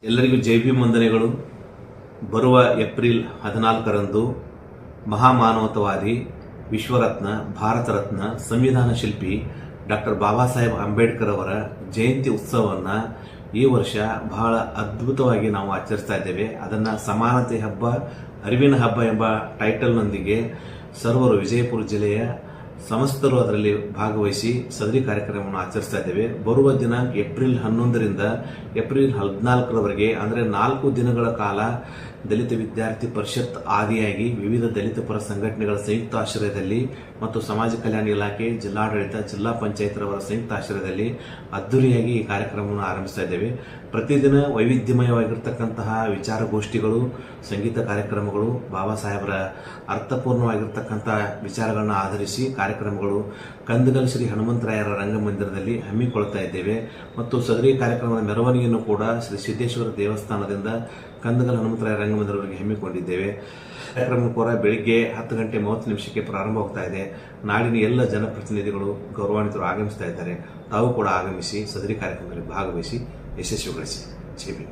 ಎಲ್ಲರಿಗೂ ಜೈ ಭೀಮ್ ವಂದನೆಗಳು. ಬರುವ ಏಪ್ರಿಲ್ 14ರಂದು ಮಹಾಮಾನವತಾವಾದಿ, ವಿಶ್ವರತ್ನ, ಭಾರತ ರತ್ನ, ಸಂವಿಧಾನ ಶಿಲ್ಪಿ ಡಾಕ್ಟರ್ ಬಾಬಾ ಸಾಹೇಬ್ ಅಂಬೇಡ್ಕರ್ ಅವರ ಜಯಂತಿ ಉತ್ಸವವನ್ನು ಈ ವರ್ಷ ಬಹಳ ಅದ್ಭುತವಾಗಿ ನಾವು ಆಚರಿಸ್ತಾ ಇದ್ದೇವೆ. ಅದನ್ನು ಸಮಾನತೆ ಹಬ್ಬ, ಅರಿವಿನ ಹಬ್ಬ ಎಂಬ ಟೈಟಲ್ನೊಂದಿಗೆ ಸರ್ವರು ವಿಜಯಪುರ ಜಿಲ್ಲೆಯ ಸಮಸ್ತರು ಅದರಲ್ಲಿ ಭಾಗವಹಿಸಿ ಸದರಿ ಕಾರ್ಯಕ್ರಮವನ್ನು ಆಚರಿಸ್ತಾ ಇದ್ದೇವೆ. ಬರುವ ದಿನಾಂಕ ಏಪ್ರಿಲ್ 11ರಿಂದ ಏಪ್ರಿಲ್ 14ರವರೆಗೆ ಅಂದರೆ 4 ದಿನಗಳ ಕಾಲ ದಲಿತ ವಿದ್ಯಾರ್ಥಿ ಪರಿಷತ್ ಆದಿಯಾಗಿ ವಿವಿಧ ದಲಿತ ಪರ ಸಂಘಟನೆಗಳ ಸಂಯುಕ್ತ ಆಶ್ರಯದಲ್ಲಿ ಮತ್ತು ಸಮಾಜ ಕಲ್ಯಾಣ ಇಲಾಖೆ, ಜಿಲ್ಲಾಡಳಿತ, ಜಿಲ್ಲಾ ಪಂಚಾಯತ್ರವರ ಸಂಯುಕ್ತ ಆಶ್ರಯದಲ್ಲಿ ಅದ್ದೂರಿಯಾಗಿ ಈ ಕಾರ್ಯಕ್ರಮವನ್ನು ಆರಂಭಿಸ್ತಾ ಇದ್ದೇವೆ. ಪ್ರತಿದಿನ ವೈವಿಧ್ಯಮಯವಾಗಿರ್ತಕ್ಕಂತಹ ವಿಚಾರಗೋಷ್ಠಿಗಳು, ಸಂಗೀತ ಕಾರ್ಯಕ್ರಮಗಳು, ಬಾಬಾ ಸಾಹೇಬರ ಅರ್ಥಪೂರ್ಣವಾಗಿರ್ತಕ್ಕಂತಹ ವಿಚಾರಗಳನ್ನು ಆಧರಿಸಿ ಕಾರ್ಯಕ್ರಮಗಳು ಕಂದಗಲ್ ಶ್ರೀ ಹನುಮಂತರಾಯರ ರಂಗಮಂದಿರದಲ್ಲಿ ಹಮ್ಮಿಕೊಳ್ತಾ ಇದ್ದೇವೆ. ಮತ್ತು ಸದರಿ ಕಾರ್ಯಕ್ರಮದ ಮೆರವಣಿಗೆಯನ್ನು ಕೂಡ ಶ್ರೀ ಸಿದ್ದೇಶ್ವರ ದೇವಸ್ಥಾನದಿಂದ ಕಂದಗಲ್ ಹನುಮಂತರಾಯ ರಂಗಮಂದಿರವರೆಗೆ ಹಮ್ಮಿಕೊಂಡಿದ್ದೇವೆ. ಕಾರ್ಯಕ್ರಮ ಕೂಡ ಬೆಳಿಗ್ಗೆ 10:30 ಪ್ರಾರಂಭವಾಗ್ತಾ ಇದೆ. ನಾಡಿನ ಎಲ್ಲ ಜನಪ್ರತಿನಿಧಿಗಳು, ಗೌರವಾನ್ವಿತರು ಆಗಮಿಸ್ತಾ ಇದ್ದಾರೆ. ತಾವು ಕೂಡ ಆಗಮಿಸಿ ಸದರಿ ಕಾರ್ಯಕ್ರಮದಲ್ಲಿ ಭಾಗವಹಿಸಿ ಯಶಸ್ವಿಗೊಳಿಸಿ. ಜೈ ಭೀಮ್.